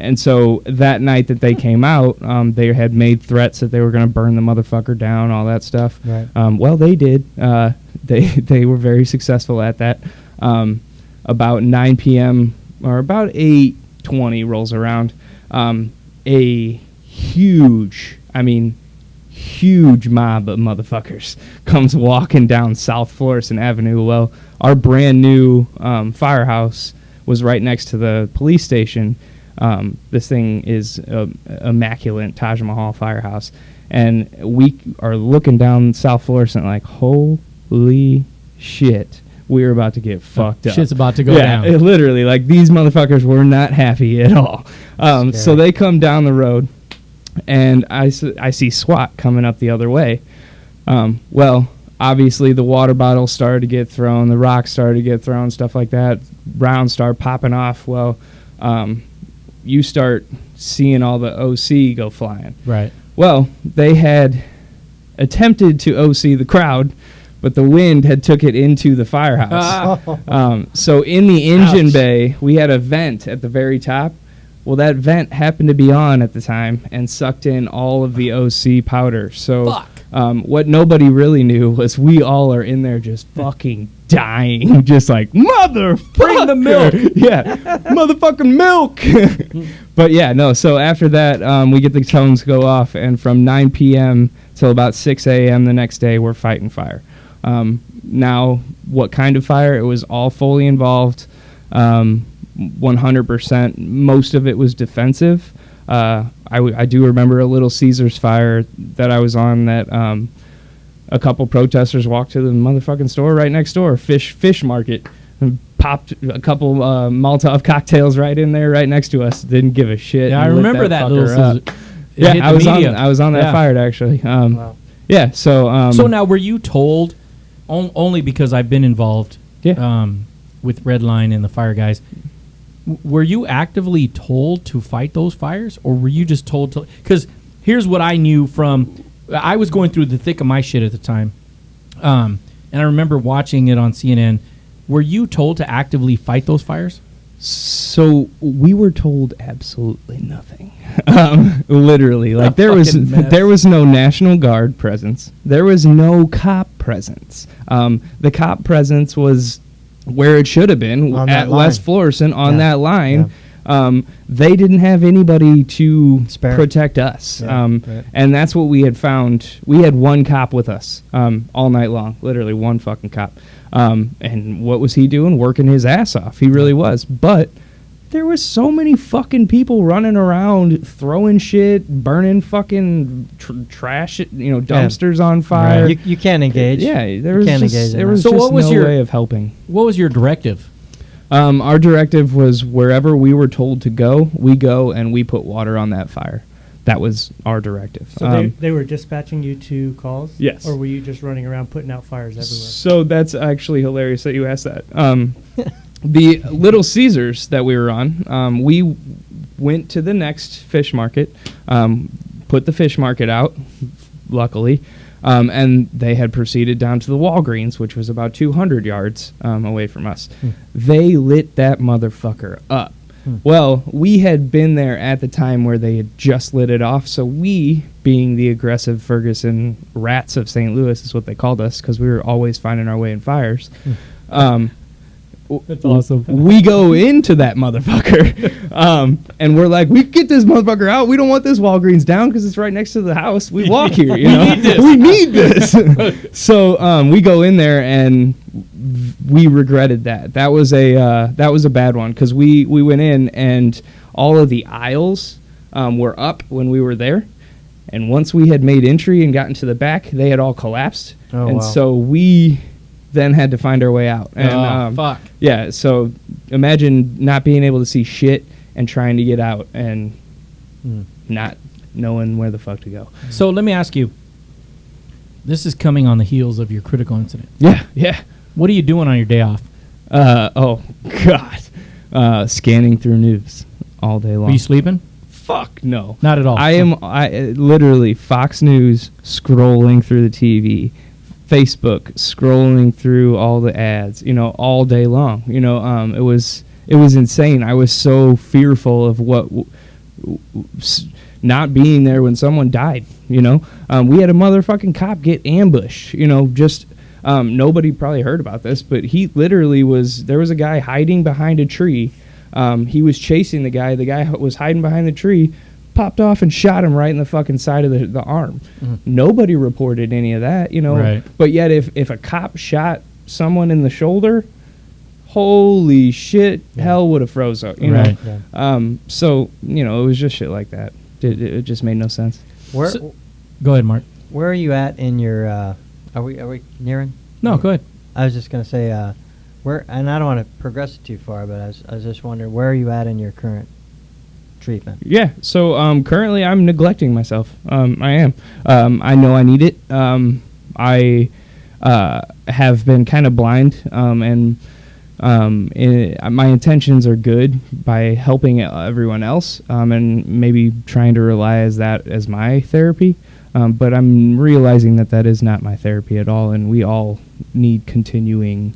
And so that night that they came out, they had made threats that they were going to burn the motherfucker down, all that stuff. Right. Well, they did. They were very successful at that. About 9 p.m. or about 8:20 rolls around. A huge mob of motherfuckers comes walking down South Florissant Avenue. Well, our brand new firehouse was right next to the police station. This thing is immaculate Taj Mahal firehouse, and we are looking down South Florissant like, holy shit, we're about to get fucked up. Shit's about to go down. Yeah, literally, like these motherfuckers were not happy at all. So they come down the road, and I see SWAT coming up the other way. Well, obviously the water bottles started to get thrown, the rocks started to get thrown, stuff like that. Rounds start popping off. Well, you start seeing all the OC go flying. Right. Well, they had attempted to OC the crowd, but the wind had took it into the firehouse. So in the engine bay, we had a vent at the very top. Well, that vent happened to be on at the time and sucked in all of the OC powder. So what nobody really knew was we all are in there just fucking dying, just like, bring the milk. Yeah, motherfucking milk. But yeah, no, so after that, we get the tones go off, and from 9 p.m. till about 6 a.m. the next day, we're fighting fire. Now, what kind of fire? It was all fully involved, 100%. Most of it was defensive. I do remember a Little Caesars fire that I was on that a couple protesters walked to the motherfucking store right next door, fish market, and popped a couple Molotov cocktails right in there, right next to us. Didn't give a shit. Yeah, I remember that Little Caesars. Yeah, I was on that fire actually. Wow. Yeah, so so now, were you told, only because I've been involved with Redline and the fire guys, were you actively told to fight those fires, or were you just told to? Because here's what I knew from, I was going through the thick of my shit at the time, and I remember watching it on CNN. Were you told to actively fight those fires? So we were told absolutely nothing. Literally, like there was no National Guard presence. There was no cop presence. The cop presence was where it should have been at West Florissant on that line. Yeah. They didn't have anybody to protect us. Right. And that's what we had found. We had one cop with us all night long, literally one fucking cop. And what was he doing? Working his ass off. He really was. But there was so many fucking people running around, throwing shit, burning fucking trash, dumpsters on fire. Right. You can't engage. There was so just what was no way of helping. What was your directive? Our directive was wherever we were told to go, we go and we put water on that fire. That was our directive. So they were dispatching you to calls? Yes. Or were you just running around putting out fires everywhere? So that's actually hilarious that you asked that. The Little Caesars that we were on, we went to the next fish market, put the fish market out, luckily, and they had proceeded down to the Walgreens, which was about 200 yards away from us. They lit that motherfucker up. Well, we had been there at the time where they had just lit it off, so we, being the aggressive Ferguson rats of St. Louis, is what they called us, because we were always finding our way in fires. That's awesome. We go into that motherfucker, and we're like, we get this motherfucker out. We don't want this Walgreens down because it's right next to the house. We walk here, we need this. So we go in there, and we regretted that. That was a bad one, because we went in, and all of the aisles were up when we were there. And once we had made entry and gotten to the back, they had all collapsed. So we then had to find our way out. And, fuck. Yeah, so imagine not being able to see shit and trying to get out and not knowing where the fuck to go. So let me ask you, This is coming on the heels of your critical incident. Yeah. What are you doing on your day off? Oh God, scanning through news all day long. Are you sleeping? Fuck no. Not at all. I literally Fox News scrolling through the TV, Facebook scrolling through all the ads, all day long. It was insane. I was so fearful of what not being there when someone died. We had a motherfucking cop get ambushed. Nobody probably heard about this, but he literally there was a guy hiding behind a tree. He was chasing the guy. The guy was hiding behind the tree, popped off and shot him right in the fucking side of the arm. Mm-hmm. Nobody reported any of that, Right. But yet if a cop shot someone in the shoulder, holy shit, hell would have froze up, Right. Yeah. So, it was just shit like that. It just made no sense. Go ahead, Mark. Where are you at in your? Are we nearing? No, go ahead. I was just gonna say where, and I don't want to progress it too far, but I was just wondering where are you at in your current treatment? Yeah. So currently I'm neglecting myself. I am. I know I need it. I have been kind of blind, and my intentions are good by helping everyone else, and maybe trying to realize that as my therapy. But I'm realizing that is not my therapy at all, and we all need continuing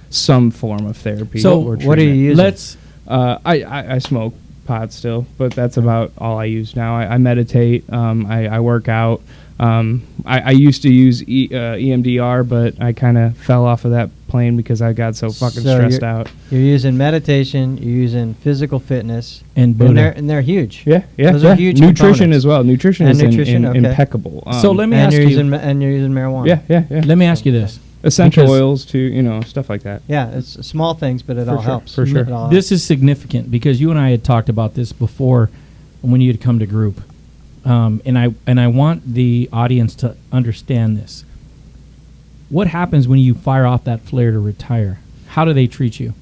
some form of therapy. So what are you using? Let's. I smoke pot still, but that's about all I use now. I meditate. I work out. I used to use EMDR, but I kind of fell off of that plane because I got so fucking stressed out. You're using meditation. You're using physical fitness, and Buddha. and they're huge. Yeah. Those are huge Nutrition components. as well. Nutrition And is nutrition, okay. impeccable. So let me And ask you're you. using marijuana. Yeah. Let me ask you this. Essential Because- oils too, stuff like that. Yeah, it's small things, but it For all sure, helps. for sure. It all This is significant because you and I had talked about this before when you had come to group, and I want the audience to understand this. What happens when you fire off that flare to retire? How do they treat you?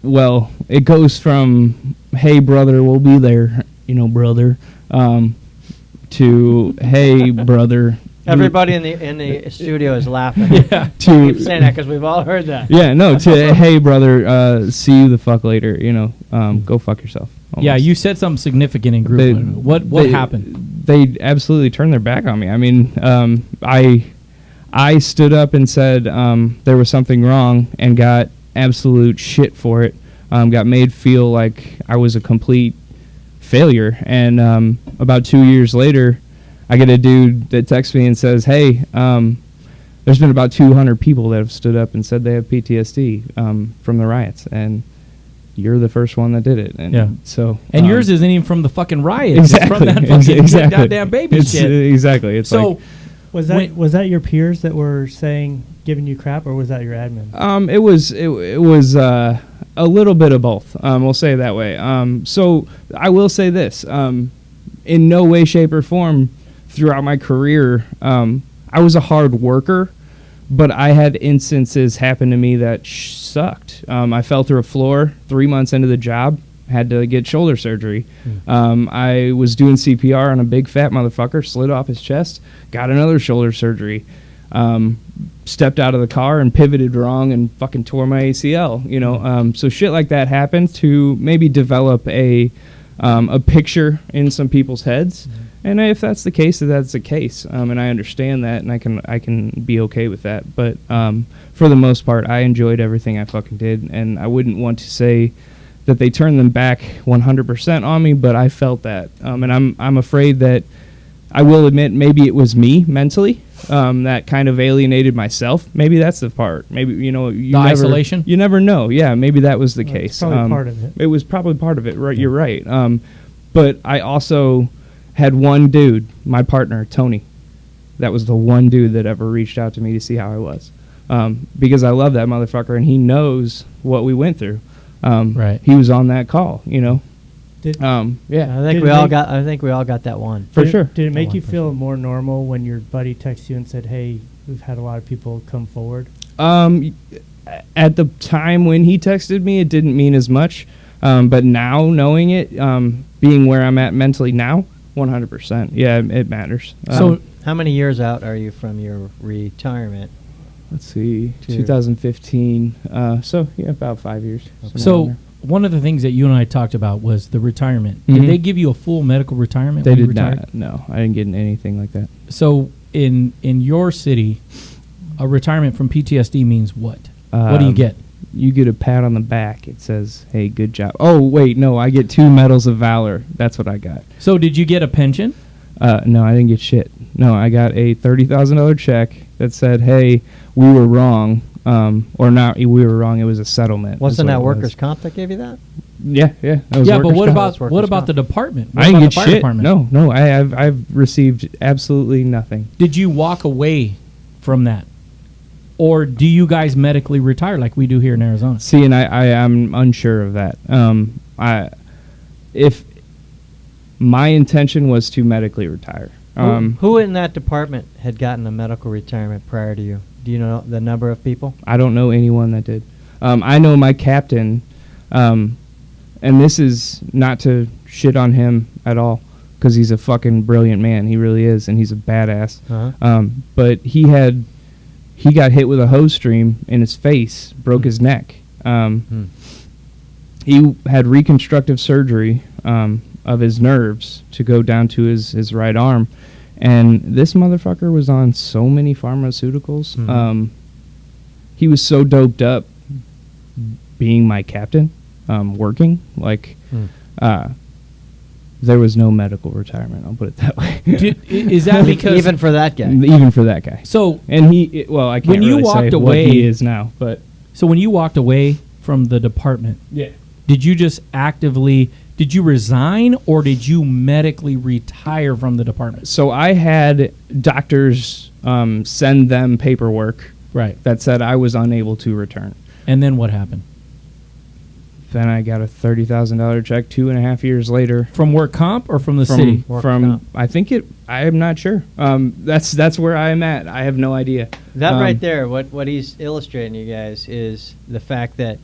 Well, it goes from "Hey brother, we'll be there," brother, to "Hey brother." Everybody in the studio is laughing. Yeah. Keep saying that because we've all heard that. Yeah, no, to "Hey brother, see you the fuck later." Go fuck yourself. Almost. Yeah, you said something significant in group. What happened? They absolutely turned their back on me. I mean, I stood up and said there was something wrong and got absolute shit for it. Got made feel like I was a complete failure. And about 2 years later, I get a dude that texts me and says, "Hey, there's been about 200 people that have stood up and said they have PTSD from the riots, and you're the first one that did it." And Yeah. so, And yours isn't even from the fucking riots. exactly It's from that fucking exactly. goddamn baby It's, shit. exactly. It's So, like, Was that your peers that were giving you crap, or was that your admin? it was a little bit of both. We'll say it that way. So I will say this: in no way, shape, or form, throughout my career, I was a hard worker, but I had instances happen to me that sucked. I fell through a floor 3 months into the job. Had to get shoulder surgery. I was doing CPR on a big fat motherfucker, slid off his chest, got another shoulder surgery. Stepped out of the car and pivoted wrong and fucking tore my ACL. So shit like that happened to maybe develop a picture in some people's heads. And if that's the case, that's the case. And I understand that, and I can be okay with that. But for the most part, I enjoyed everything I fucking did, and I wouldn't want to say that they turned them back 100% on me, but I felt that. And I'm afraid that I will admit maybe it was me mentally that kind of alienated myself. Maybe that's the part. Maybe, the isolation? You never know. Yeah, maybe that was the case. It's probably part of it. It was probably part of it, right? You're right. But I also had one dude, my partner, Tony. That was the one dude that ever reached out to me to see how I was. Because I love that motherfucker, and he knows what we went through. Right. He was on that call, Did, I yeah, think we all got that one. for did sure. Did it make That you one feel more normal when your buddy texted you and said, "Hey, we've had a lot of people come forward"? At the time when he texted me, it didn't mean as much. But now, knowing it, being where I'm at mentally now, 100%. Yeah, it matters. So How many years out are you from your retirement? let's see, to- 2015. So yeah, about 5 years. somewhere around So there. one of the things that you and I talked about was the retirement. Mhm. Did they give you a full medical retirement? They when you did retired? not. No, I didn't get anything like that. So in your city, a retirement from PTSD means what? What do you Um, get? You get a pat on the back. It says, "Hey, good job." Oh wait, no, I get 2 medals of valor. That's what I got. So did you get a pension? No, I didn't get shit. No, I got a $30,000 check that said, "Hey, we were wrong." Or not, we were wrong. It was a settlement. Wasn't is that what it was. workers' comp that gave you that? Yeah, yeah. That was Yeah, but workers' what comp. about That's workers' what about comp. the department? What I didn't about get the fire shit. department? No, I've received absolutely nothing. Did you walk away from that, or do you guys medically retire like we do here in Arizona? See, and I am unsure of that. If my intention was to medically retire, Who in that department had gotten a medical retirement prior to you? Do you know the number of people? I don't know anyone that did. I know my captain, and this is not to shit on him at all, because he's a fucking brilliant man. He really is, and he's a badass. Uh-huh. But he got hit with a hose stream in his face, broke his neck. He had reconstructive surgery of his nerves to go down to his right arm. And this motherfucker was on so many pharmaceuticals. Mhm. He was so doped up being my captain, working. Like, there was no medical retirement, I'll put it that way. Is that because Even for that guy? Even for that guy. so? And I can't When you really walked say away- what he is now, but So when you walked away from the department, yeah. did you just did you resign or did you medically retire from the department? So I had doctors send them paperwork Right. that said I was unable to return. And then what happened? Then I got a $30,000 check 2.5 years later From work comp or from the from city? Work from comp. I think it. I am not sure. That's where I am at. I have no idea. That right there, what he's illustrating, you guys, is the fact that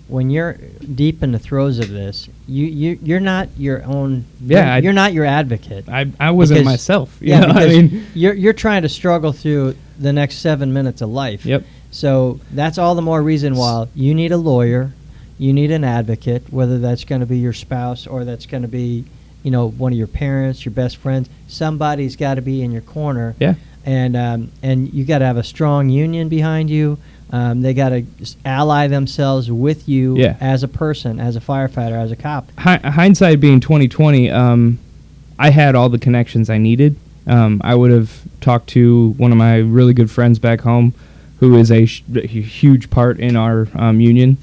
when you're deep in the throes of this, you're not your own. Yeah, you're not your advocate. I wasn't Because- myself. You Yeah, know? I because mean, you're trying to struggle through the next 7 minutes of life. Yep. So that's all the more reason why you need a lawyer, you need an advocate, whether that's going to be your spouse or that's going to be, one of your parents, your best friends. Somebody's got to be in your corner. Yeah. And you got to have a strong union behind you. They got to ally themselves with you Yeah. as a person, as a firefighter, as a cop. hindsight being 2020, I had all the connections I needed. I would have talked to one of my really good friends back home, who is a huge part in our union.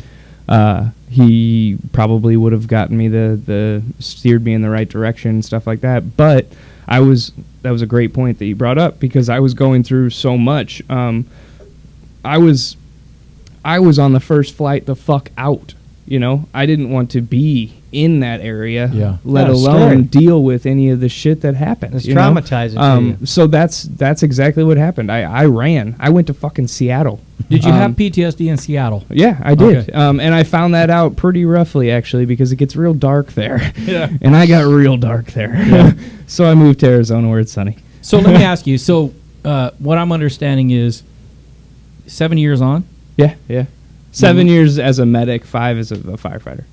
He probably would have gotten me the steered me in the right direction and stuff like that. But that was a great point that you brought up, because I was going through so much. I was on the first flight the fuck out. I didn't want to be in that area, Yeah. let Yeah, it's alone scary. deal with any of the shit that happened. It's you know? traumatizing to you. So that's exactly what happened. I ran. I went to fucking Seattle. Did you have PTSD in Seattle? Yeah, I did. Okay. And I found that out pretty roughly, actually, because it gets real dark there. Yeah. And I got real dark there. So I moved to Arizona where it's sunny. So let me ask you. So what I'm understanding is 7 years on. Yeah, yeah. 7 years as a medic, 5 as a firefighter.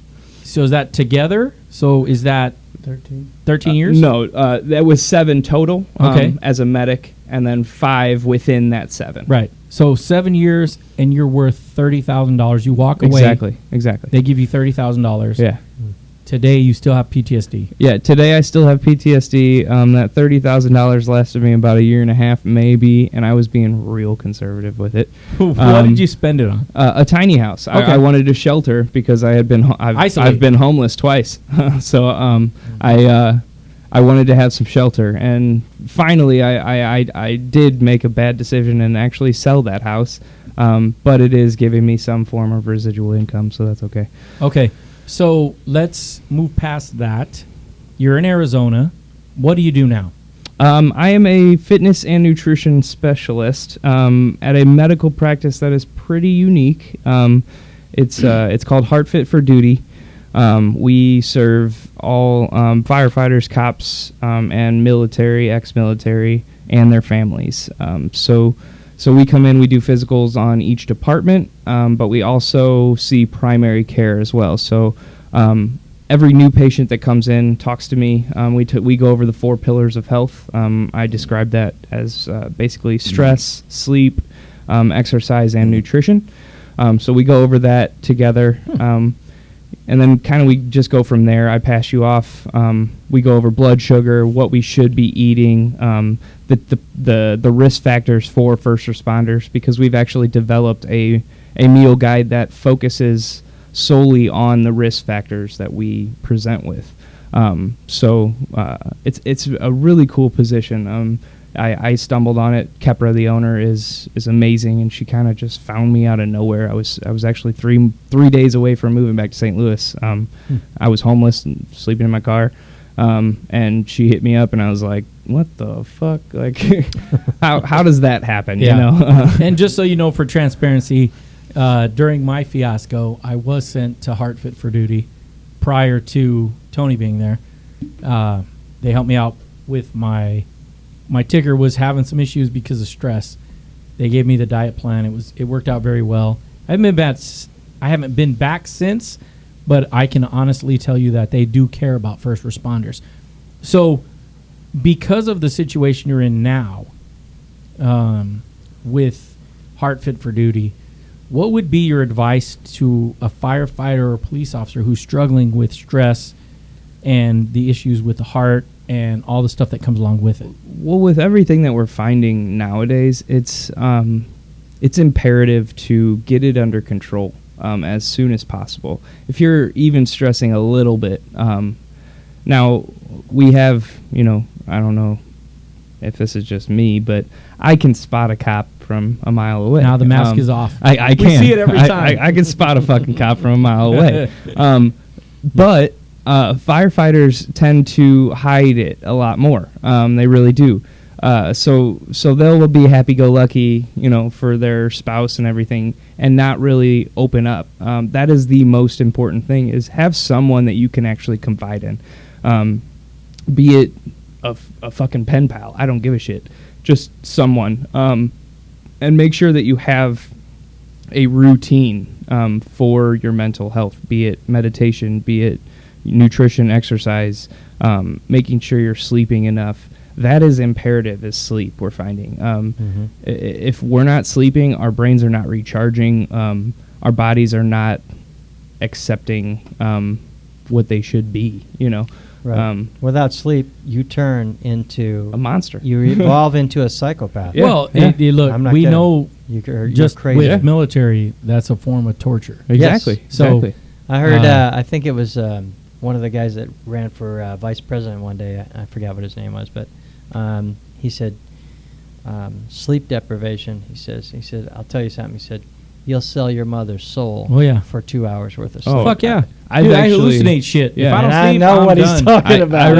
So is that together? So is that 13 years? No, that was 7 total Okay. as a medic, and then 5 within that 7. Right. So 7 years, and you're worth $30,000. You walk away. Exactly. They give you $30,000. Yeah. Today, you still have PTSD. Yeah, today I still have PTSD. That $30,000 lasted me about 1.5 years, maybe, and I was being real conservative with it. What did you spend it on? A tiny house. Okay. I wanted a shelter because I had been I've Isolated. been homeless twice. So I wanted to have some shelter, and finally I did make a bad decision and actually sell that house. But it is giving me some form of residual income, so that's okay. Okay. So let's move past that. You're in Arizona. What do you do now? I am a fitness and nutrition specialist at a medical practice that is pretty unique. It's called Heart Fit for Duty. We serve all firefighters, cops, and military, ex-military, and their families. So we come in, we do physicals on each department, but we also see primary care as well. So every new patient that comes in talks to me. We go over the 4 pillars of health. I describe that as basically stress, sleep, exercise, and nutrition. So we go over that together. And then kind of we just go from there. I pass you off. We go over blood sugar, what we should be eating, the risk factors for first responders, because we've actually developed a meal guide that focuses solely on the risk factors that we present with. So it's a really cool position. I stumbled on it. Kepra, the owner, is amazing, and she kind of just found me out of nowhere. I was actually three days away from moving back to St. Louis. I was homeless and sleeping in my car, and she hit me up, and I was like, "What the fuck? Like, how does that happen?" Yeah. You know. And just so you know, for transparency, during my fiasco, I was sent to Hartford for duty prior to Tony being there. They helped me out with my ticker was having some issues because of stress. They gave me the diet plan. It worked out very well. I haven't been back since, but I can honestly tell you that they do care about first responders. So because of the situation you're in now, with Heart Fit for Duty, what would be your advice to a firefighter or police officer who's struggling with stress and the issues with the heart and all the stuff that comes along with it? Well, with everything that we're finding nowadays, it's imperative to get it under control as soon as possible. If you're even stressing a little bit, now we have, I don't know if this is just me, but I can spot a cop from a mile away. Now the mask is off. I can. We see it every time. I can spot a fucking cop from a mile away. But firefighters tend to hide it a lot more. They really do. So they'll be happy-go-lucky, for their spouse and everything, and not really open up. That is the most important thing: is have someone that you can actually confide in. Be it a fucking pen pal. I don't give a shit. Just someone. And make sure that you have a routine for your mental health. Be it meditation. Be it nutrition, exercise, making sure you're sleeping enough. That is imperative, is sleep, we're finding. If we're not sleeping, our brains are not recharging, our bodies are not accepting what they should be, Right. Without sleep, you turn into a monster. You evolve into a psychopath. Yeah. Well, Yeah. look, I'm not we kidding. know You're just crazy. with military, that's a form of torture. Exactly. So- Exactly. I heard. I think it was one of the guys that ran for vice president one day. I forgot what his name was, but he said sleep deprivation. He said, I'll tell you something. He said, you'll sell your mother's soul. Oh, yeah. For 2 hours worth of sleep. Oh, Fuck yeah. I've Dude, actually- I hallucinate shit. Yeah. If I don't And I sleep, know I'm what done. he's talking about.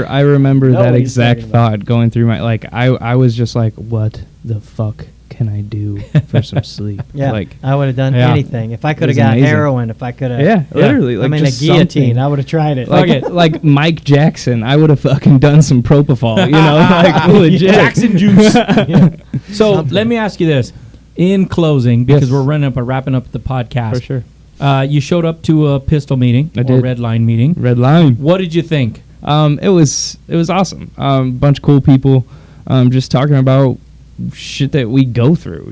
I remember Know that what he's exact talking about. thought going through my, I was just like, what the fuck can I do for some sleep? Yeah, Like, I would have done Yeah. anything if I could have was got amazing. heroin. If I could have, yeah, literally. Like I mean, a just guillotine. something. I would have tried it. Like, Fuck it. like Mike Jackson, I would have fucking done some propofol, like legit. Jackson juice. So Something. let me ask you this. In closing, because Yes. we're wrapping up the podcast. For sure. You showed up to a pistol meeting I or did. Redline meeting. Redline. What did you think? It was awesome. Bunch of cool people, just talking about shit that we go through.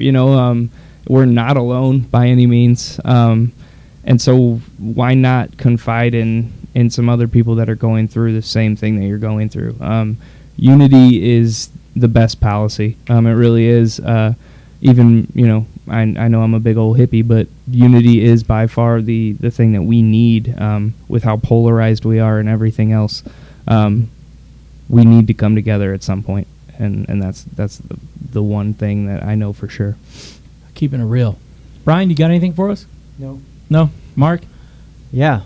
We're not alone by any means, and so why not confide in some other people that are going through the same thing that you're going through? Unity is the best policy. It really is. Even I know I'm a big old hippie, but unity is by far the thing that we need with how polarized we are and everything else. We need to come together at some point, and that's the one thing that I know for sure. Keeping it real. Brian, you got anything for us? No? Mark? Yeah.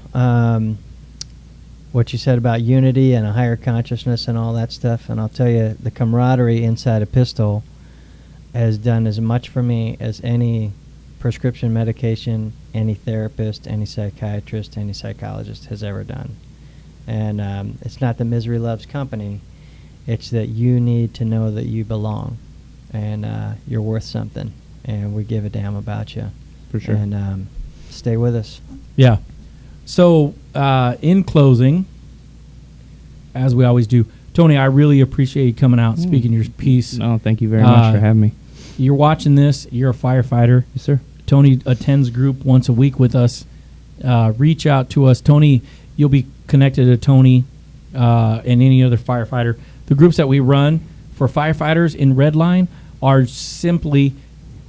What you said about unity and a higher consciousness and all that stuff, and I'll tell you, the camaraderie inside a pistol has done as much for me as any prescription medication any therapist, any psychiatrist, any psychologist has ever done. And it's not that misery loves company. It's that you need to know that you belong and you're worth something. And we give a damn about you. For sure. And stay with us. Yeah. So, in closing, as we always do, Tony, I really appreciate you coming out and speaking your piece. No, thank you very much for having me. You're watching this. You're a firefighter. Yes, sir. Tony attends group once a week with us. Reach out to us. Tony, you'll be connected to Tony and any other firefighter. The groups that we run for firefighters in Redline are simply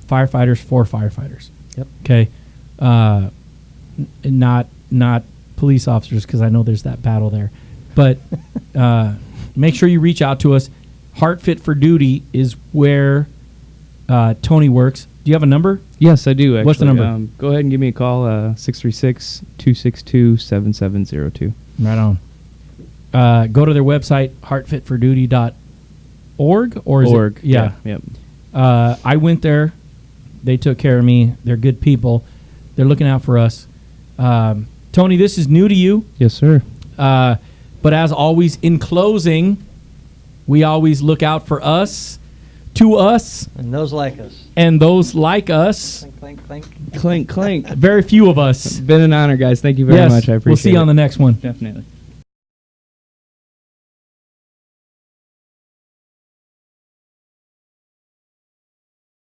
firefighters for firefighters. Yep. Okay. Not police officers, because I know there's that battle there. But make sure you reach out to us. Heart Fit for Duty is where Tony works. Do you have a number? Yes, I do, actually. What's the number? Go ahead and give me a call, 636-262-7702. Right on. Go to their website, heartfitforduty.org. Or is Org. it? Yeah. Yep. I went there. They took care of me. They're good people. They're looking out for us. Tony, this is new to you. Yes, sir. But as always, in closing, we always look out for us, to us, And those like us. and those like us. Clink, clink, clink. Clink, clink. Very few of us. Been an honor, guys. Thank you very Yes, much. I appreciate it. we'll see you on the next one. Definitely.